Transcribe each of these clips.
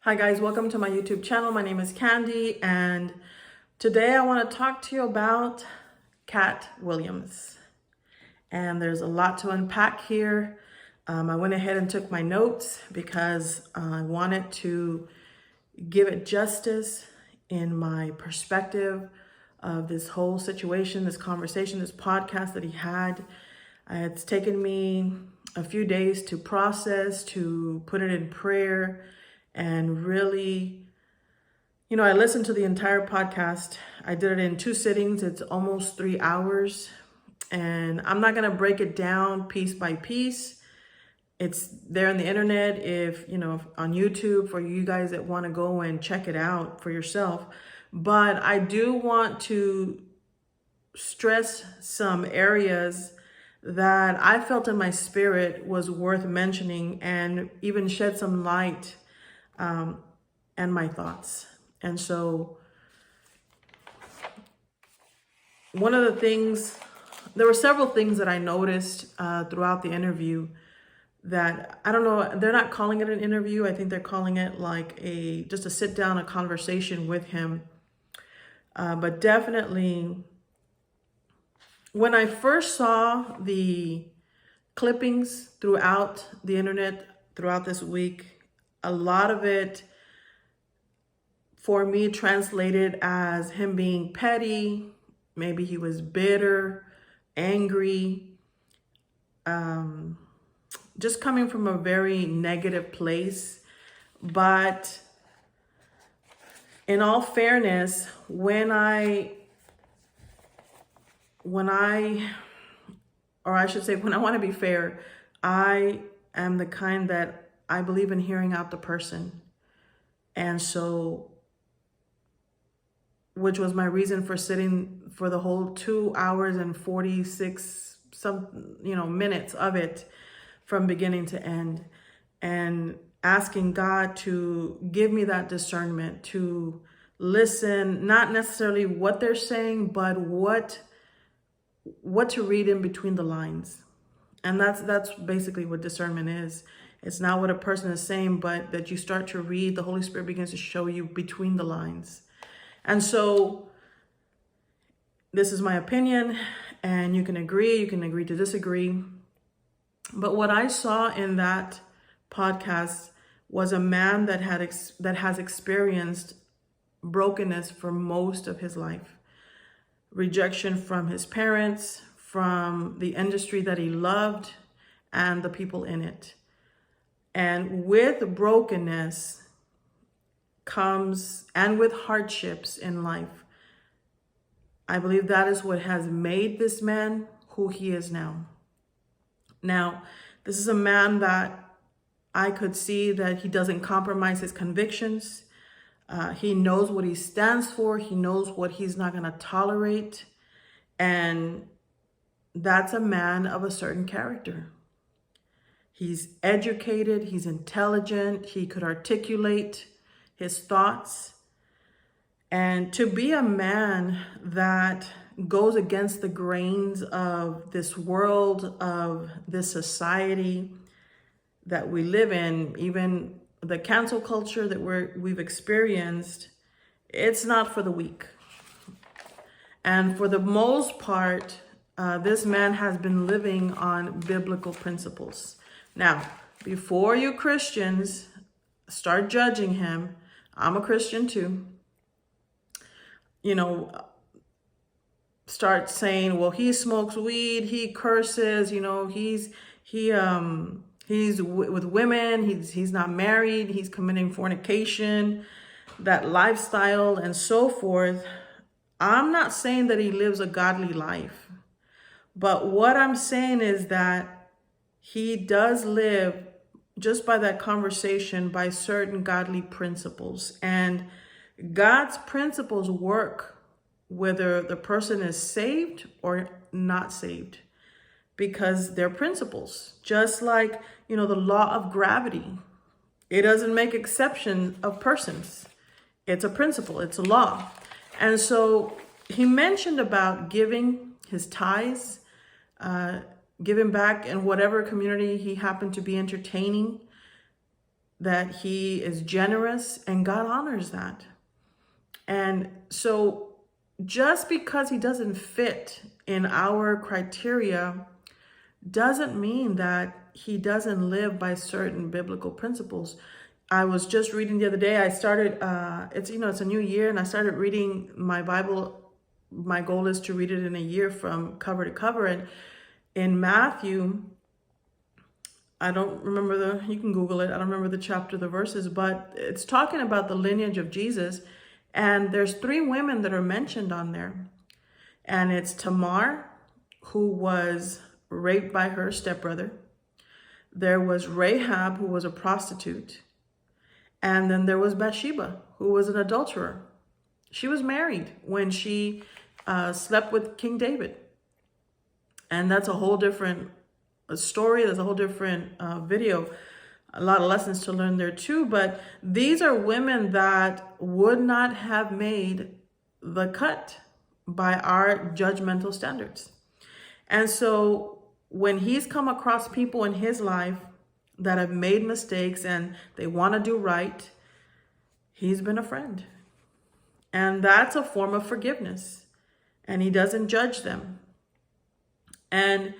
Hi guys, welcome to my YouTube channel. My name is Candy, and today I want to talk to you about Katt Williams. And there's a lot to unpack here. I went ahead and took my notes because I wanted to give it justice in my perspective of this whole situation, this conversation, this podcast that he had. It's taken me a few days to process, to put it in prayer, and really, I listened to the entire podcast. I did it in 2 sittings. It's almost 3 hours. And I'm not going to break it down piece by piece. It's there on the internet, if on YouTube, for you guys that want to go and check it out for yourself. But I do want to stress some areas that I felt in my spirit was worth mentioning, and even shed some light and my thoughts. And so one of the things, there were several things that I noticed throughout the interview that, I don't know, they're not calling it an interview. I think they're calling it like just a sit down, a conversation with him. But definitely, when I first saw the clippings throughout the internet, throughout this week, a lot of it for me translated as him being petty. Maybe he was bitter, angry, just coming from a very negative place. But in all fairness, when I want to be fair, I am the kind that I believe in hearing out the person. And so, which was my reason for sitting for the whole 2 hours and 46 minutes of it from beginning to end, and asking God to give me that discernment to listen, not necessarily what they're saying, but what to read in between the lines. And that's basically what discernment is. It's not what a person is saying, but that you start to read, the Holy Spirit begins to show you between the lines. And so this is my opinion, and you can agree to disagree. But what I saw in that podcast was a man that has experienced brokenness for most of his life. Rejection from his parents, from the industry that he loved, and the people in it. And with brokenness comes, and with hardships in life, I believe that is what has made this man who he is now. Now, this is a man that I could see that he doesn't compromise his convictions. He knows what he stands for. He knows what he's not going to tolerate. And that's a man of a certain character. He's educated, he's intelligent, he could articulate his thoughts. And to be a man that goes against the grains of this world, of this society that we live in, even the cancel culture that we've experienced, it's not for the weak. And for the most part, this man has been living on biblical principles. Now, before you Christians start judging him, I'm a Christian too. Start saying, well, he smokes weed, he curses, he's with women, he's not married, he's committing fornication, that lifestyle and so forth. I'm not saying that he lives a godly life, but what I'm saying is that he does live, just by that conversation, by certain godly principles. And God's principles work whether the person is saved or not saved, because they're principles. Just like, the law of gravity. It doesn't make exception of persons. It's a principle, it's a law. And so he mentioned about giving his tithes, giving back in whatever community he happened to be entertaining. that he is generous, and God honors that. And so just because he doesn't fit in our criteria doesn't mean that he doesn't live by certain biblical principles. I was just reading the other day, I started, it's a new year, and I started reading my Bible. My goal is to read it in a year from cover to cover. And in Matthew, I don't remember you can Google it. I don't remember the chapter, the verses, but it's talking about the lineage of Jesus. And there's 3 women that are mentioned on there. And it's Tamar, who was raped by her stepbrother. There was Rahab, who was a prostitute. And then there was Bathsheba, who was an adulterer. She was married when she slept with King David. And that's a whole different story. There's a whole different video. A lot of lessons to learn there too. But these are women that would not have made the cut by our judgmental standards. And so when he's come across people in his life that have made mistakes and they want to do right, he's been a friend. And that's a form of forgiveness. And he doesn't judge them. And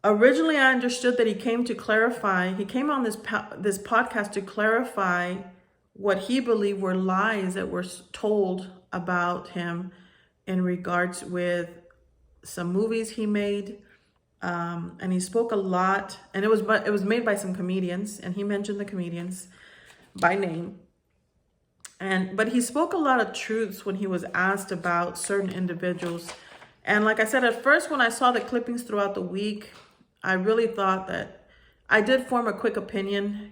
originally I understood that he came to clarify, he came on this podcast to clarify what he believed were lies that were told about him in regards with some movies he made. And he spoke a lot, and it was made by some comedians, and he mentioned the comedians by name. But he spoke a lot of truths when he was asked about certain individuals. And like I said, at first, when I saw the clippings throughout the week, I really thought that I did form a quick opinion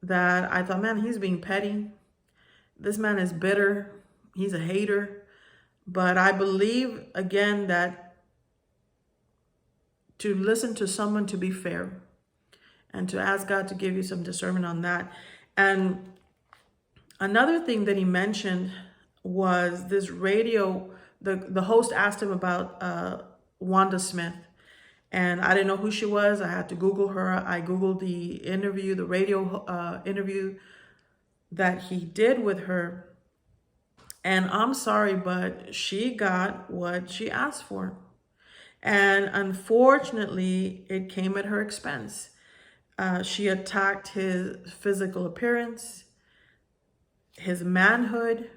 that I thought, man, he's being petty. This man is bitter. He's a hater. But I believe, again, that to listen to someone, to be fair, and to ask God to give you some discernment on that. And another thing that he mentioned was this radio, the host asked him about Wanda Smith. And I didn't know who she was. I had to Google her. I Googled the interview, the radio interview that he did with her. And I'm sorry, but she got what she asked for. And unfortunately, it came at her expense. She attacked his physical appearance, his manhood,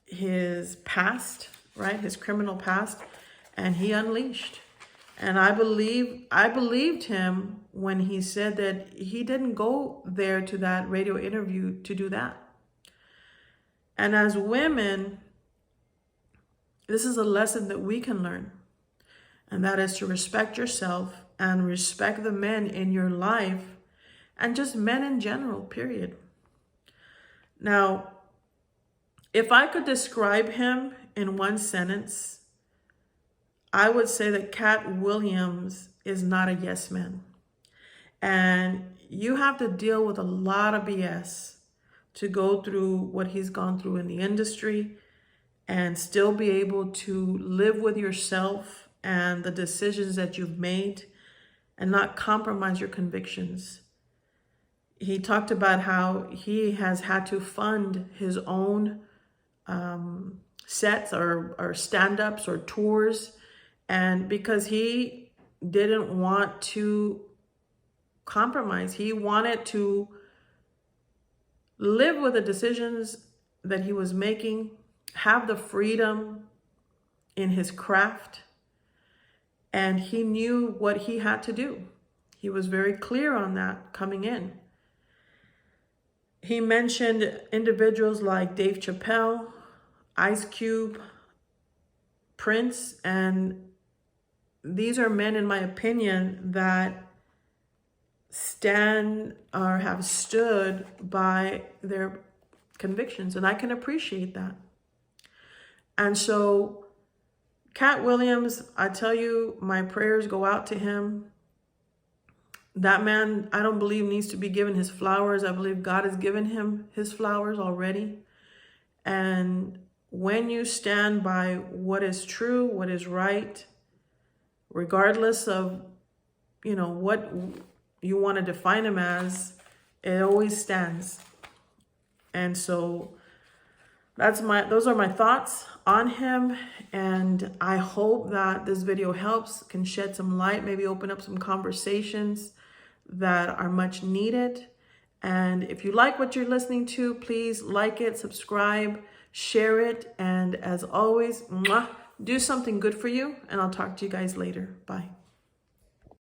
his past, right? His criminal past, and he unleashed. And I believed him when he said that he didn't go there to that radio interview to do that. And as women, this is a lesson that we can learn. And that is to respect yourself and respect the men in your life, and just men in general, period. Now, if I could describe him in one sentence, I would say that Katt Williams is not a yes man. And you have to deal with a lot of BS to go through what he's gone through in the industry and still be able to live with yourself and the decisions that you've made and not compromise your convictions. He talked about how he has had to fund his own sets or stand-ups or tours, and because he didn't want to compromise, he wanted to live with the decisions that he was making, have the freedom in his craft, and he knew what he had to do. He was very clear on that coming in. He mentioned individuals like Dave Chappelle, Ice Cube, Prince, and these are men, in my opinion, that stand or have stood by their convictions, and I can appreciate that. And so Katt Williams, I tell you, my prayers go out to him. That man, I don't believe, needs to be given his flowers. I believe God has given him his flowers already. And when you stand by what is true, what is right, regardless of, what you want to define him as, It always stands. And so those are my thoughts on him. And I hope that this video helps, can shed some light, maybe open up some conversations that are much needed. And if you like what you're listening to, please like it, subscribe, share it. And as always, do something good for you. And I'll talk to you guys later. Bye.